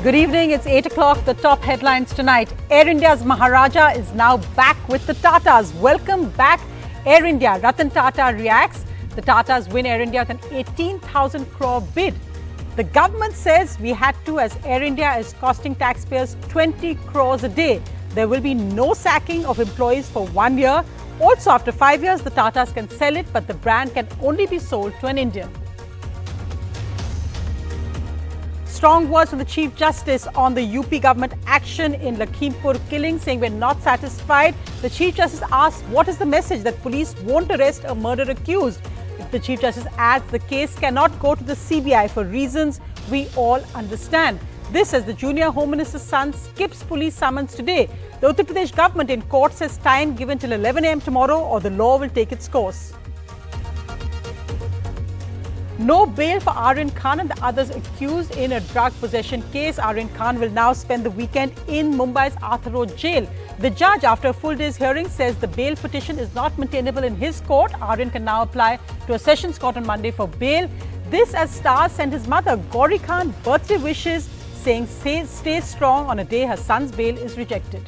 Good evening, it's 8 o'clock. The top headlines tonight. Air India's Maharaja is now back with the Tatas. Welcome back, Air India. Ratan Tata reacts. The Tatas win Air India with an 18,000 crore bid. The government says we had to, as Air India is costing taxpayers 20 crores a day. There will be no sacking of employees for 1 year. Also, after 5 years, the Tatas can sell it, but the brand can only be sold to an Indian. Strong words from the Chief Justice on the UP government action in Lakhimpur killing, saying we're not satisfied. The Chief Justice asked, what is the message that police won't arrest a murder accused? The Chief Justice adds the case cannot go to the CBI for reasons we all understand. This as the junior Home Minister's son skips police summons today. The Uttar Pradesh government in court says time given till 11 a.m. tomorrow or the law will take its course. No bail for Aryan Khan and the others accused in a drug possession case. Aryan Khan will now spend the weekend in Mumbai's Arthur Road jail. The judge, after a full day's hearing, says the bail petition is not maintainable in his court. Aryan can now apply to a sessions court on Monday for bail. This as Star sent his mother, Gauri Khan, birthday wishes, saying stay strong on a day her son's bail is rejected.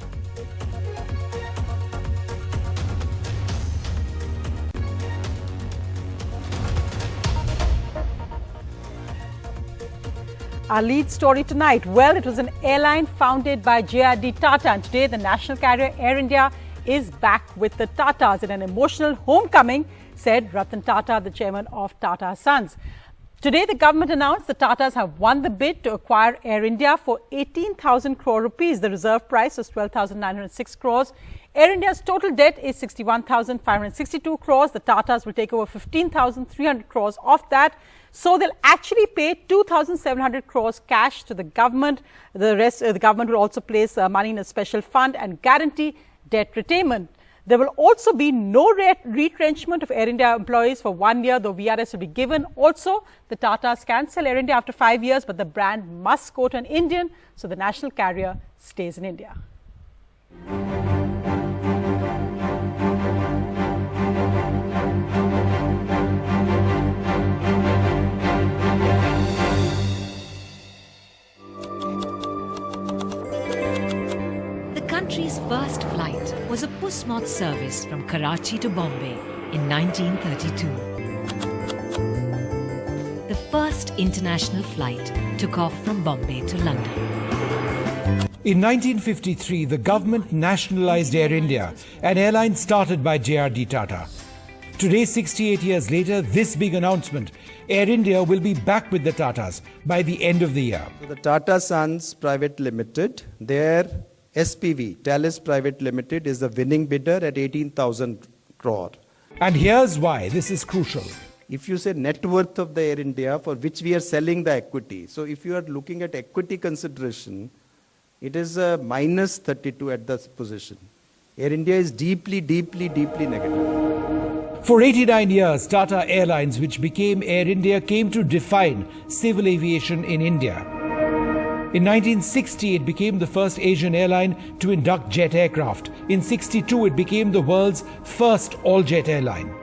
Our lead story tonight, well, it was an airline founded by J.R.D. Tata, and today the national carrier Air India is back with the Tatas in an emotional homecoming, said Ratan Tata, the chairman of Tata Sons. Today the government announced the Tatas have won the bid to acquire Air India for 18,000 crore rupees. The reserve price was 12,906 crores. Air India's total debt is 61,562 crores. The Tatas will take over 15,300 crores of that. So they'll actually pay 2,700 crores cash to the government. The rest, the government will also place money in a special fund and guarantee debt repayment. There will also be no retrenchment of Air India employees for 1 year, though VRS will be given. Also, the Tatas can sell Air India after 5 years, but the brand must go to an Indian, so the national carrier stays in India. The country's first flight was a push-moth service from Karachi to Bombay in 1932. The first international flight took off from Bombay to London. In 1953, the government nationalized Air India, an airline started by J.R.D. Tata. Today, 68 years later, this big announcement, Air India will be back with the Tatas by the end of the year. The Tata Sons Private Limited, their SPV, Talis Private Limited, is the winning bidder at 18,000 crore. And here's why this is crucial. If you say net worth of the Air India for which we are selling the equity, so if you are looking at equity consideration, it is minus 32 at this position. Air India is deeply negative. For 89 years, Tata Airlines, which became Air India, came to define civil aviation in India. In 1960, it became the first Asian airline to induct jet aircraft. In 62, it became the world's first all-jet airline.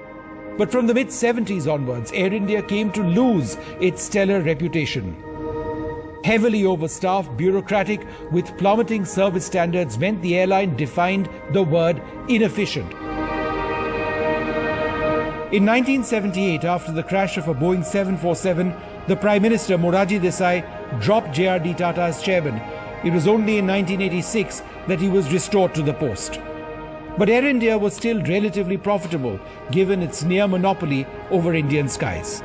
But from the mid-70s onwards, Air India came to lose its stellar reputation. Heavily overstaffed, bureaucratic, with plummeting service standards meant the airline defined the word inefficient. In 1978, after the crash of a Boeing 747, the Prime Minister Maharaja Desai dropped J.R.D. Tata as chairman. It was only in 1986 that he was restored to the post. But Air India was still relatively profitable, given its near monopoly over Indian skies.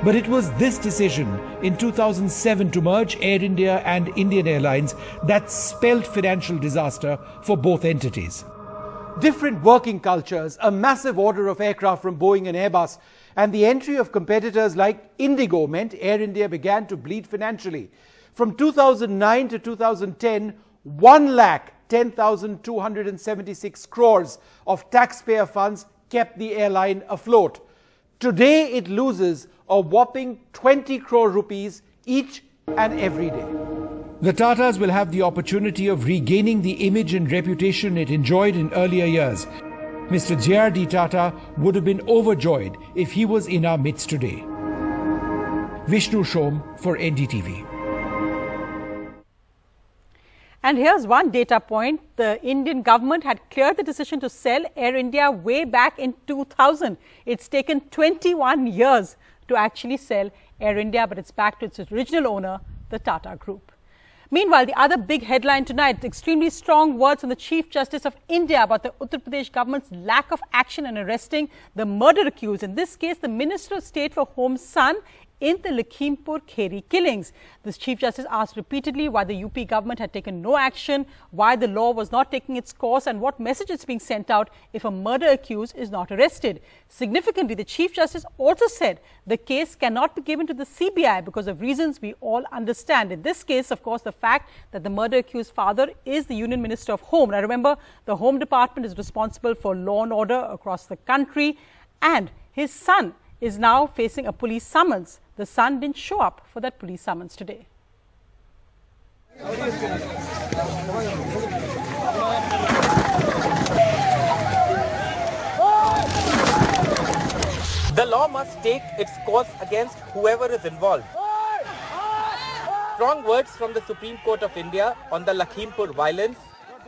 But it was this decision in 2007 to merge Air India and Indian Airlines that spelled financial disaster for both entities. Different working cultures, a massive order of aircraft from Boeing and Airbus, and the entry of competitors like Indigo meant Air India began to bleed financially. From 2009 to 2010, 1,10,276 crores of taxpayer funds kept the airline afloat. Today it loses a whopping 20 crore rupees each and every day. The Tatas will have the opportunity of regaining the image and reputation it enjoyed in earlier years. Mr. J.R.D. Tata would have been overjoyed if he was in our midst today. Vishnu Shom for NDTV. And here's one data point. The Indian government had cleared the decision to sell Air India way back in 2000. It's taken 21 years to actually sell Air India, but it's back to its original owner, the Tata Group. Meanwhile, the other big headline tonight, extremely strong words from the Chief Justice of India about the Uttar Pradesh government's lack of action in arresting the murder accused. In this case, the Minister of State for Home's son in the Lakhimpur Kheri killings. The Chief Justice asked repeatedly why the UP government had taken no action, why the law was not taking its course, and what message is being sent out if a murder accused is not arrested. Significantly, the Chief Justice also said the case cannot be given to the CBI because of reasons we all understand. In this case, of course, the fact that the murder accused father is the Union Minister of Home. Now, remember, the Home Department is responsible for law and order across the country, and his son is now facing a police summons. The son didn't show up for that police summons today. The law must take its course against whoever is involved. Strong words from the Supreme Court of India on the Lakhimpur violence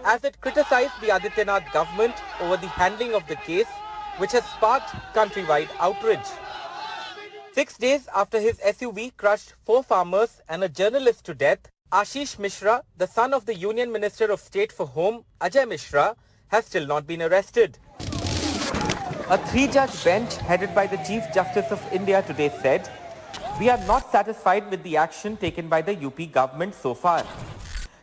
as it criticized the Adityanath government over the handling of the case, which has sparked countrywide outrage. 6 days after his SUV crushed 4 farmers and a journalist to death, Ashish Mishra, the son of the Union Minister of State for Home, Ajay Mishra, has still not been arrested. A 3-judge bench headed by the Chief Justice of India today said, "We are not satisfied with the action taken by the UP government so far."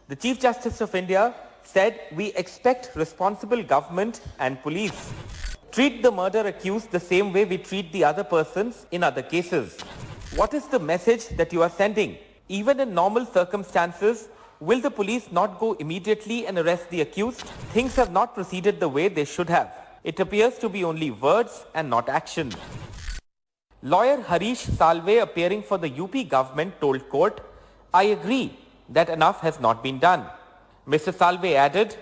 The Chief Justice of India said, "We expect responsible government and police treat the murder accused the same way we treat the other persons in other cases." What is the message that you are sending? Even in normal circumstances, will the police not go immediately and arrest the accused? Things have not proceeded the way they should have. It appears to be only words and not action. Lawyer Harish Salve, appearing for the UP government, told court, "I agree that enough has not been done." Mr. Salve added,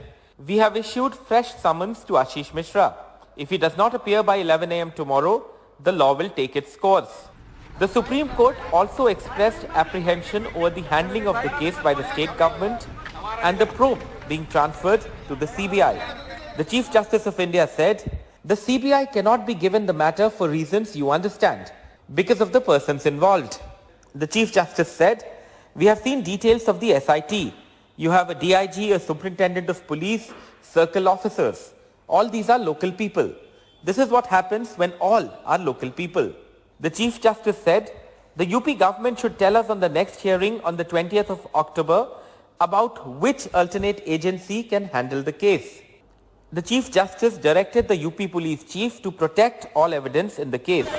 "We have issued fresh summons to Ashish Mishra. If he does not appear by 11 a.m. tomorrow, the law will take its course." The Supreme Court also expressed apprehension over the handling of the case by the state government and the probe being transferred to the CBI. The Chief Justice of India said, "The CBI cannot be given the matter for reasons you understand, because of the persons involved." The Chief Justice said, "We have seen details of the SIT. You have a DIG, a Superintendent of Police, circle officers. All these are local people. This is what happens when all are local people." The Chief Justice said, "The UP government should tell us on the next hearing on the 20th of October about which alternate agency can handle the case." The Chief Justice directed the UP Police Chief to protect all evidence in the case.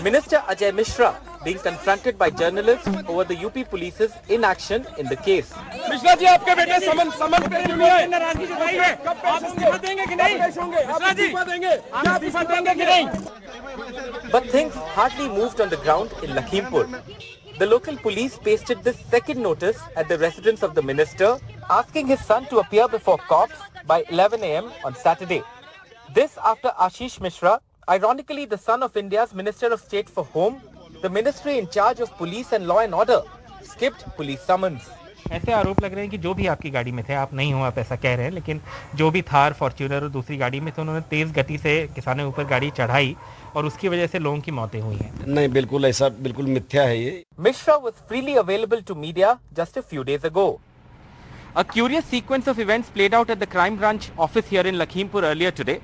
Minister Ajay Mishra being confronted by journalists over the UP Police's inaction in the case. Mishra ji, आपके बेटे समन पे क्यों नहीं आए? नाराजगी जताई है। आप इस्तीफा देंगे कि नहीं? मिश्रा जी, आप इस्तीफा देंगे कि नहीं? But things hardly moved on the ground in Lakhimpur. The local police pasted this second notice at the residence of the minister, asking his son to appear before cops by 11 a.m. on Saturday. This after Ashish Mishra, ironically the son of India's Minister of State for Home, the ministry in charge of police and law and order, skipped police summons. ऐसे आरोप लग रहे हैं कि जो भी आपकी गाड़ी में थे, आप नहीं हो, आप ऐसा कह रहे हैं, लेकिन जो भी थार, फॉर्च्यूनर और दूसरी गाड़ी में थे, उन्होंने तेज गति से किसानों के ऊपर गाड़ी चढ़ाई और उसकी वजह से लोगों की मौतें हुई हैं। नहीं, बिल्कुल ऐसा बिल्कुल मिथ्या है ये। Mishra was freely available to media just a few days ago. A curious sequence of events played out at the crime branch office here in Lakhimpur earlier today.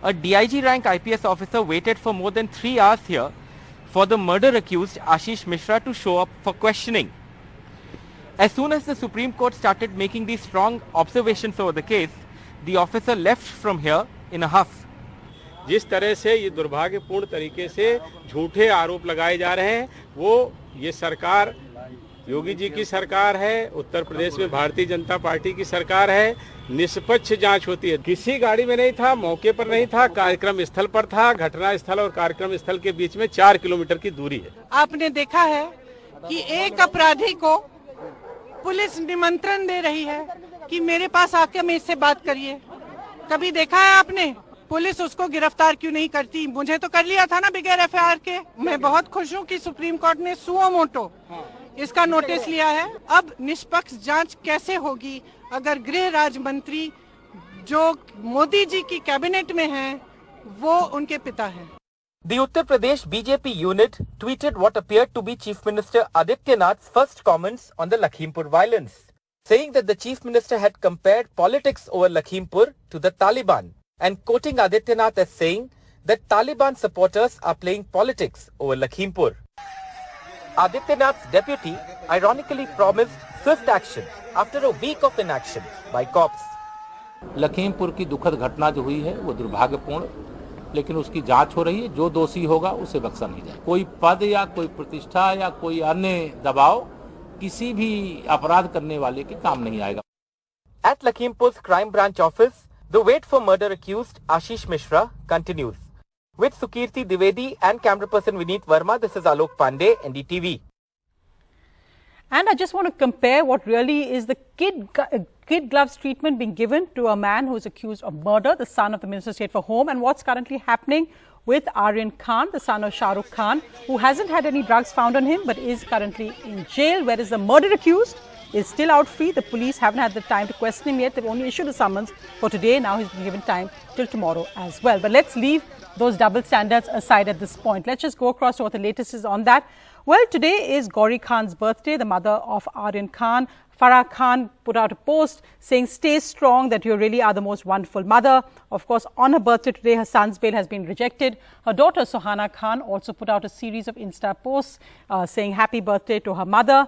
A DIG rank IPS officer waited for more than 3 hours here for the murder accused Ashish Mishra to show up for questioning. As soon as the Supreme Court started making these strong observations over the case, the officer left from here in a huff. जिस तरह से ये दुर्भाग्यपूर्ण तरीके से झूठे आरोप लगाए जा रहे हैं, वो ये सरकार योगी जी की सरकार है, उत्तर प्रदेश में भारतीय जनता पार्टी की सरकार है, निष्पक्ष जांच होती है। किसी गाड़ी में नहीं था, मौके पर नहीं था, कार्यक्रम स्थल पर था। घटना स्थल और कार्यक्रम स्थल के बीच में 4 किलोमीटर की दूरी है। आपने देखा है कि एक अपराधी को पुलिस निमंत्रण दे रही है कि मेरे पास आके मेरे से बात करिए। कभी देखा है आपने पुलिस उसको गिरफ्तार क्यों नहीं करती? मुझे तो कर लिया था ना बगैर FIR के। मैं बहुत खुश हूँ कि सुप्रीम कोर्ट ने सुओ मोटो इसका नोटिस लिया है। अब निष्पक्ष जांच कैसे होगी अगर गृह राज्य मंत्री जो मोदी जी की कैबिनेट में हैं, वो उनके पिता हैं। The Uttar Pradesh BJP unit tweeted what appeared to be Chief Minister Adityanath's first comments on the Lakhimpur violence, saying that the Chief Minister had compared politics over Lakhimpur to the Taliban and quoting Adityanath as saying that Taliban supporters are playing politics over Lakhimpur. Adityanath's deputy ironically promised swift action after a week of inaction by cops. Lakhimpur की दुखद घटना जो हुई है वो दुर्भाग्यपूर्ण, लेकिन उसकी जांच हो रही है। जो दोषी होगा उसे बख्शा नहीं जाए। कोई पद या कोई प्रतिष्ठा या कोई अन्य दबाव किसी भी अपराध करने वाले के काम नहीं आएगा। At Lakhimpur's crime branch office, the wait for murder accused Ashish Mishra continues. With Sukirti Dwivedi and camera person Vineet Verma, this is Alok Pandey, NDTV. And I just want to compare what really is the kid gloves treatment being given to a man who is accused of murder, the son of the Minister of State for Home, and what's currently happening with Aryan Khan, the son of Shah Rukh Khan, who hasn't had any drugs found on him but is currently in jail, whereas the murder accused is still out free. The police haven't had the time to question him yet. They've only issued a summons for today. Now he's been given time till tomorrow as well. But let's leave those double standards aside at this point. Let's just go across to what the latest is on that. Well, today is Gauri Khan's birthday, the mother of Aryan Khan. Farah Khan put out a post saying, stay strong, that you really are the most wonderful mother. Of course, on her birthday today, her son's bail has been rejected. Her daughter, Sohana Khan, also put out a series of Insta posts saying happy birthday to her mother.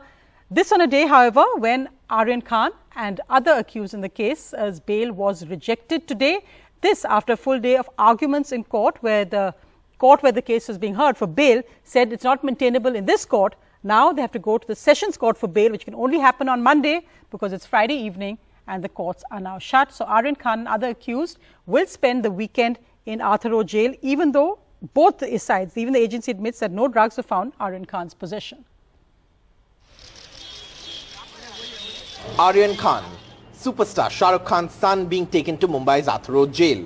This on a day, however, when Aryan Khan and other accused in the case as bail was rejected today. This after a full day of arguments in court where the case was being heard for bail said it's not maintainable in this court. Now they have to go to the Sessions Court for bail, which can only happen on Monday because it's Friday evening and the courts are now shut. So Aryan Khan and other accused will spend the weekend in Arthur Road jail, even though both sides, even the agency admits that no drugs were found in Aryan Khan's possession. Aryan Khan, superstar Shah Rukh Khan's son, being taken to Mumbai's Arthur Road jail.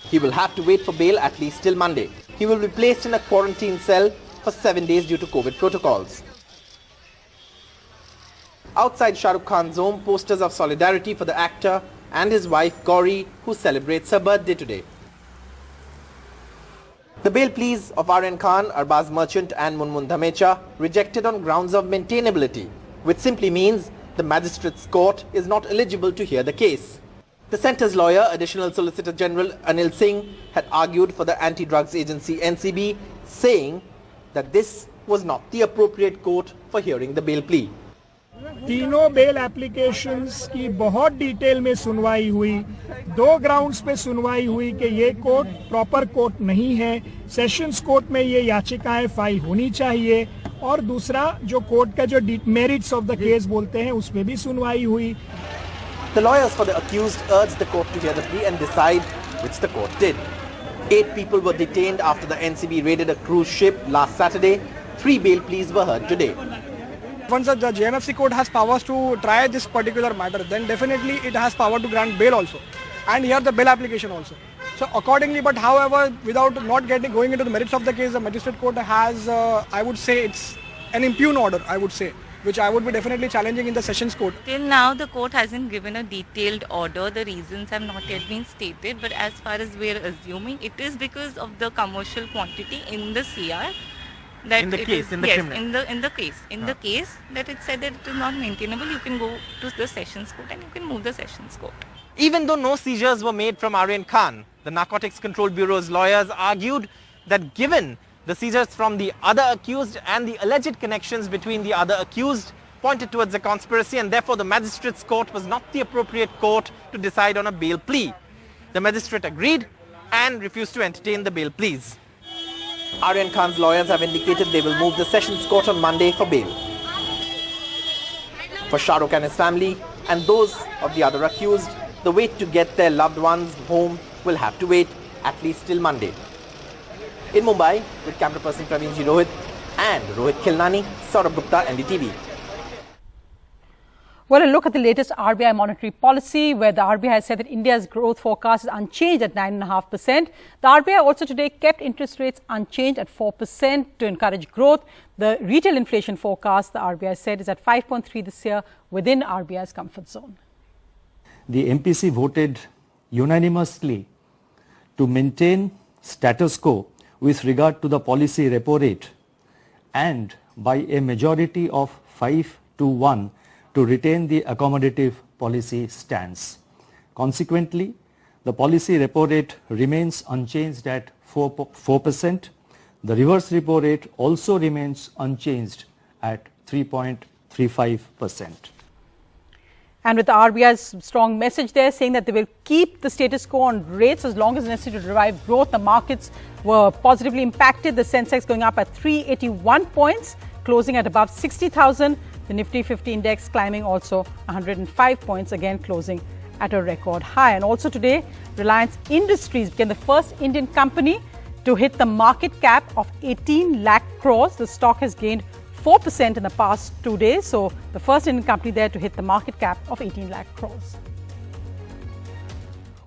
He will have to wait for bail at least till Monday. He will be placed in a quarantine cell for 7 days due to COVID protocols. Outside Shah Rukh Khan's home, posters of solidarity for the actor and his wife Gauri, who celebrates her birthday today. The bail pleas of Aryan Khan, Arbaz Merchant and Munmun Dhamecha rejected on grounds of maintainability, which simply means the magistrate's court is not eligible to hear the case. The centre's lawyer, Additional Solicitor General Anil Singh, had argued for the anti-drugs agency NCB, saying that this was not the appropriate court for hearing the bail plea. तीनों bell applications की बहुत detail में सुनवाई हुई। 2 grounds पे सुनवाई हुई कि ये कोर्ट प्रॉपर कोर्ट नहीं है, सेशंस कोर्ट में ये याचिकाएं फाइल होनी चाहिए, और दूसरा जो कोर्ट का जो मेरिट्स ऑफ द केस बोलते हैं उसमें भी सुनवाई हुई। The lawyers for the accused urged the court to hear the plea and decide, which the court did. 8 people were detained after the NCB raided a cruise ship last Saturday. 3 bail pleas were heard today. Once the JNFC court has powers to try this particular matter, then definitely it has power to grant bail also, and hear the bail application also. So accordingly, but however, without not going into the merits of the case, the magistrate court has, I would say, it's an impugn order, I would say, which I would be definitely challenging in the Sessions Court. Till now, the court hasn't given a detailed order. The reasons have not yet been stated. But as far as we are assuming, it is because of the commercial quantity in the CR. That in the case, in the case that it said that it is not maintainable, you can go to the Sessions Court and you can move the Sessions Court. Even though no seizures were made from Aryan Khan, the Narcotics Control Bureau's lawyers argued that given the seizures from the other accused and the alleged connections between the other accused pointed towards a conspiracy, and therefore the magistrate's court was not the appropriate court to decide on a bail plea. The magistrate agreed and refused to entertain the bail pleas. Aryan Khan's lawyers have indicated they will move the Sessions Court on Monday for bail. For Shah Rukh and his family and those of the other accused, the wait to get their loved ones home will have to wait at least till Monday. In Mumbai, with camera person Praveen Ji Rohit and Rohit Khilnani, Saurabh Gupta, NDTV. Well, a look at the latest RBI monetary policy, where the RBI has said that India's growth forecast is unchanged at 9.5%. The RBI also today kept interest rates unchanged at 4% to encourage growth. The retail inflation forecast, the RBI said, is at 5.3 this year, within RBI's comfort zone. The MPC voted unanimously to maintain status quo with regard to the policy repo rate, and by a majority of 5-1 to retain the accommodative policy stance. Consequently, the policy repo rate remains unchanged at 4%. The reverse repo rate also remains unchanged at 3.35%. And with the RBI's strong message there saying that they will keep the status quo on rates as long as necessary to revive growth, the markets were positively impacted. The Sensex going up at 381 points, closing at above 60,000. The Nifty 50 index climbing also 105 points, again closing at a record high. And also today, Reliance Industries became the first Indian company to hit the market cap of 18 lakh crores. The stock has gained 4% in the past 2 days. So the first Indian company there to hit the market cap of 18 lakh crores.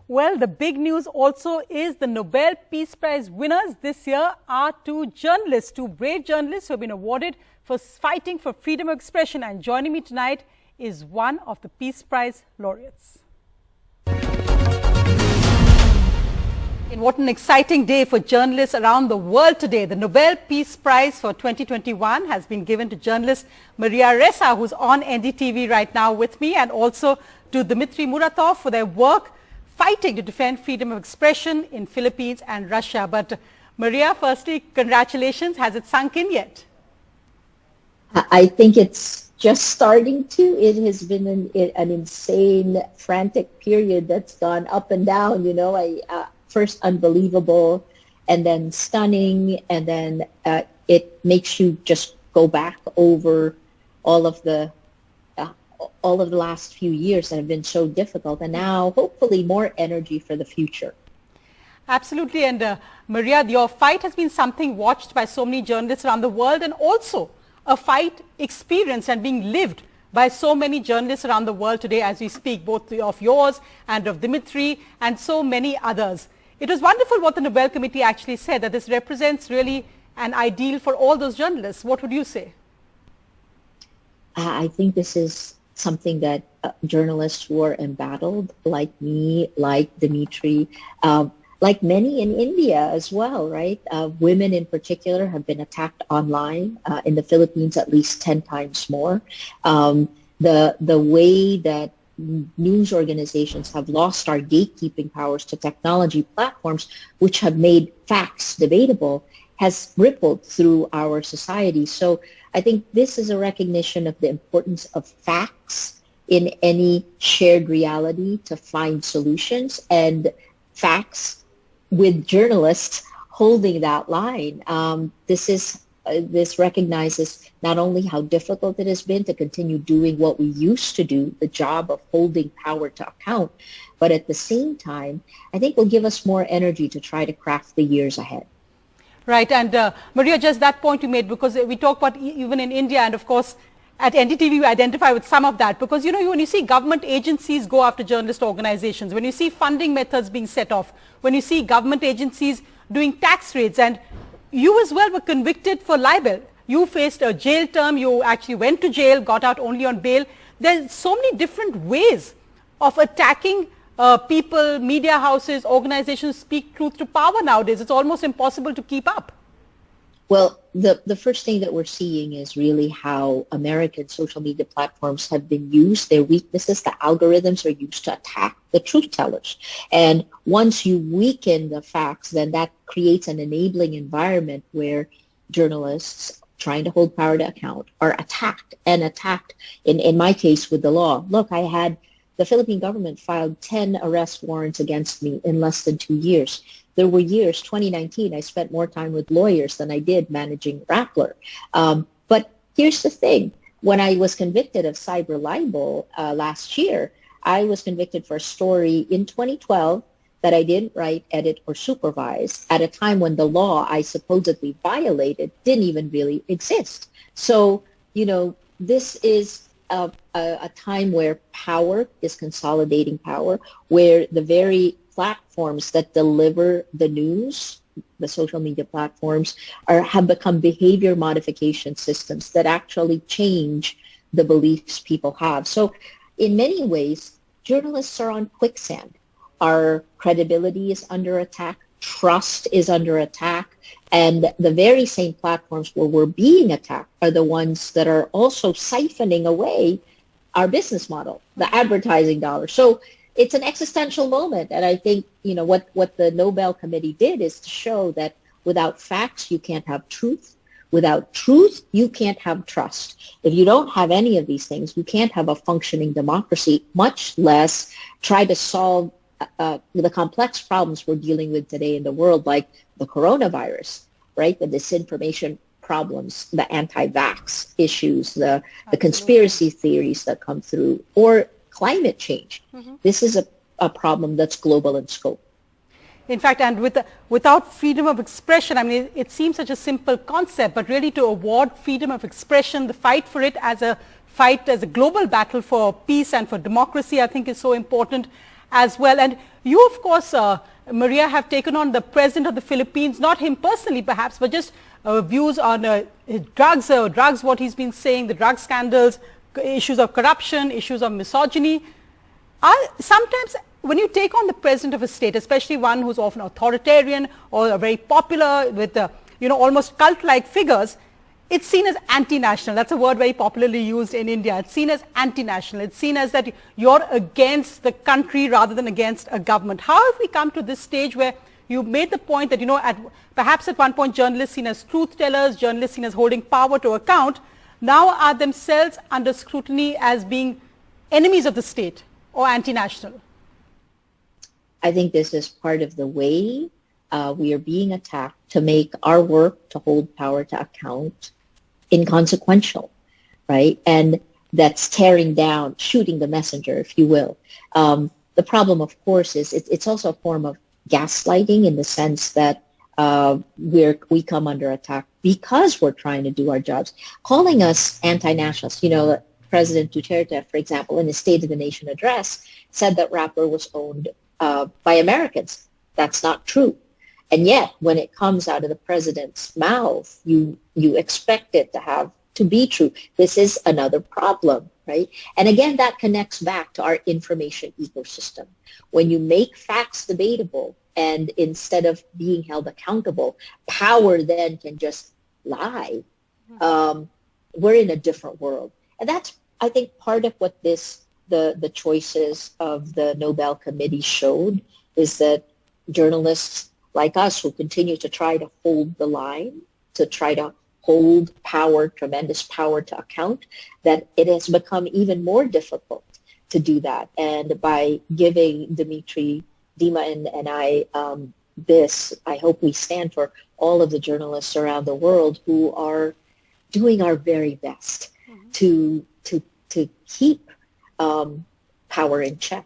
Well, the big news also is the Nobel Peace Prize winners this year are two journalists, two brave journalists who have been awarded for fighting for freedom of expression. And joining me tonight is one of the Peace Prize laureates. And what an exciting day for journalists around the world today. The Nobel Peace Prize for 2021 has been given to journalist Maria Ressa, who's on NDTV right now with me, and also to Dmitry Muratov for their work fighting to defend freedom of expression in Philippines and Russia. But Maria, firstly, congratulations. Has it sunk in yet? I think it's just starting to. It has been an insane, frantic period that's gone up and down. You know, first unbelievable, and then stunning, and then it makes you just go back over all of the last few years that have been so difficult, and now hopefully more energy for the future. Absolutely. And Maria, your fight has been something watched by so many journalists around the world, and also a fight experienced and being lived by so many journalists around the world today as we speak, both of yours and of Dmitry and so many others. It was wonderful what the Nobel Committee actually said, that this represents really an ideal for all those journalists. What would you say? I think this is something that journalists who are embattled, like me, like Dmitry, like many in India as well, right? Women in particular have been attacked online, in the Philippines at least 10 times more. The way that news organizations have lost our gatekeeping powers to technology platforms, which have made facts debatable, has rippled through our society. So I think this is a recognition of the importance of facts in any shared reality to find solutions, and facts with journalists holding that line. This recognizes not only how difficult it has been to continue doing what we used to do, the job of holding power to account, but at the same time, I think will give us more energy to try to craft the years ahead. Right. And Maria, just that point you made, because we talk about even in India, and of course, at NDTV, we identify with some of that, because, you know, when you see government agencies go after journalist organizations, when you see funding methods being set off, when you see government agencies doing tax raids, and you as well were convicted for libel. You faced a jail term. You actually went to jail, got out only on bail. There's so many different ways of attacking people, media houses, organizations speak truth to power nowadays. It's almost impossible to keep up. Well, the first thing that we're seeing is really how American social media platforms have been used. Their weaknesses, the algorithms are used to attack the truth tellers. And once you weaken the facts, then that creates an enabling environment where journalists trying to hold power to account are attacked, and attacked, in my case, with the law. Look, I had the Philippine government filed 10 arrest warrants against me in less than 2 years. There were years, 2019, I spent more time with lawyers than I did managing Rappler. But here's the thing. When I was convicted of cyber libel last year, I was convicted for a story in 2012 that I didn't write, edit, or supervise at a time when the law I supposedly violated didn't even really exist. So, you know, this is a time where power is consolidating power, where the very platforms that deliver the news, the social media platforms, have become behavior modification systems that actually change the beliefs people have. So in many ways, journalists are on quicksand. Our credibility is under attack. Trust is under attack. And the very same platforms where we're being attacked are the ones that are also siphoning away our business model, the advertising dollar. So it's an existential moment. And I think, what the Nobel Committee did is to show that without facts, you can't have truth. Without truth, you can't have trust. If you don't have any of these things, you can't have a functioning democracy, much less try to solve the complex problems we're dealing with today in the world, like the coronavirus, right? The disinformation problems, the anti-vax issues, the conspiracy theories that come through, or climate change. This is a problem that's global in scope. In fact, and without freedom of expression, I mean, it seems such a simple concept, but really to award freedom of expression, the fight for it as a fight, as a global battle for peace and for democracy, I think is so important as well. And you, of course, Maria, have taken on the president of the Philippines, not him personally perhaps, but just views on drugs, what he's been saying, the drug scandals, issues of corruption, issues of misogyny. Sometimes when you take on the president of a state, especially one who's often authoritarian or very popular with, almost cult-like figures, it's seen as anti-national. That's a word very popularly used in India. It's seen as anti-national. It's seen as that you're against the country rather than against a government. How have we come to this stage where you made the point that, perhaps at one point journalists seen as truth tellers, journalists seen as holding power to account, now are themselves under scrutiny as being enemies of the state or anti-national? I think this is part of the way we are being attacked to make our work to hold power to account inconsequential, right? And that's tearing down, shooting the messenger, if you will. The problem, of course, is it's also a form of gaslighting in the sense that we come under attack because we're trying to do our jobs. Calling us anti-nationalists, President Duterte, for example, in his State of the Nation address, said that Rappler was owned by Americans. That's not true. And yet, when it comes out of the president's mouth, you expect it to be true. This is another problem, right? And again, that connects back to our information ecosystem. When you make facts debatable and instead of being held accountable, power then can just lie. We're in a different world. And that's, I think, part of what the choices of the Nobel Committee showed is that journalists like us who continue to try to hold the line, to try to hold power, tremendous power to account, that it has become even more difficult to do that. And by giving Dima and I this, I hope we stand for all of the journalists around the world who are doing our very best to keep power in check.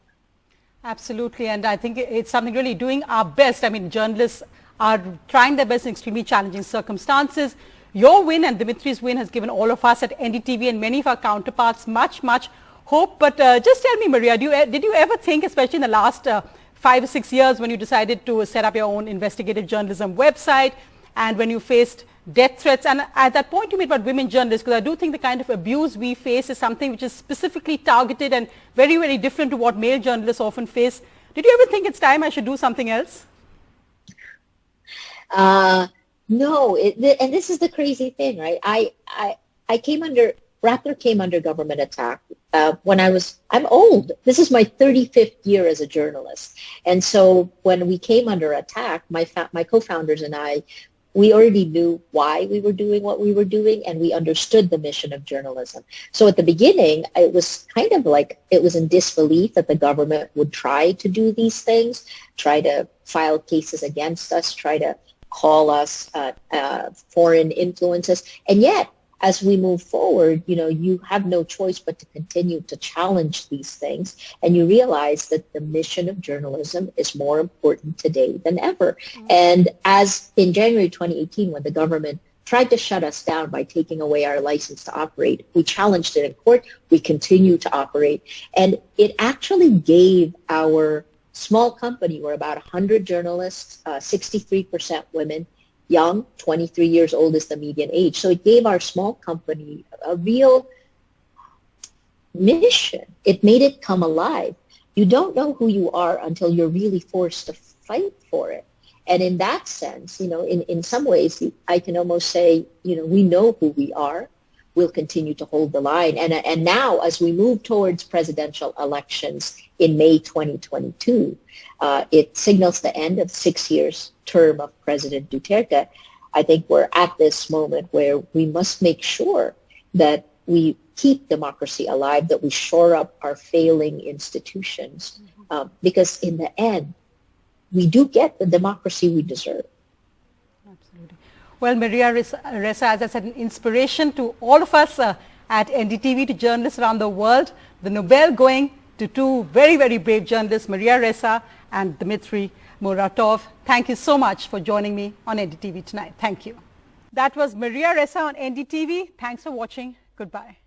Absolutely, and I think it's something really doing our best. I mean, journalists are trying their best in extremely challenging circumstances. Your win and Dimitri's win has given all of us at NDTV and many of our counterparts much hope. But just tell me, Maria, did you ever think, especially in the last 5 or 6 years when you decided to set up your own investigative journalism website and when you faced death threats, and at that point you made about women journalists, because I do think the kind of abuse we face is something which is specifically targeted and very, very different to what male journalists often face. Did you ever think it's time I should do something else? No, and this is the crazy thing, right? Rappler came under government attack when I'm old. This is my 35th year as a journalist. And so when we came under attack, my co-founders and I, we already knew why we were doing what we were doing, and we understood the mission of journalism. So at the beginning, it was kind of like it was in disbelief that the government would try to do these things, try to file cases against us, try to call us foreign influences. And yet, as we move forward, you have no choice but to continue to challenge these things. And you realize that the mission of journalism is more important today than ever. And as in January 2018, when the government tried to shut us down by taking away our license to operate. We challenged it in court. We continue to operate. And it actually gave our small company, we're about 100 journalists, 63% women, young, 23 years old is the median age. So it gave our small company a real mission. It made it come alive. You don't know who you are until you're really forced to fight for it. And in that sense, in some ways, I can almost say, we know who we are. We'll continue to hold the line. And now, as we move towards presidential elections in May 2022, it signals the end of 6 years term of President Duterte. I think we're at this moment where we must make sure that we keep democracy alive, that we shore up our failing institutions, because in the end, we do get the democracy we deserve. Absolutely. Well, Maria Ressa, as I said, an inspiration to all of us at NDTV, to journalists around the world. The Nobel going to two very, very brave journalists, Maria Ressa and Dmitry Muratov. Thank you so much for joining me on NDTV tonight. Thank you. That was Maria Ressa on NDTV. Thanks for watching. Goodbye.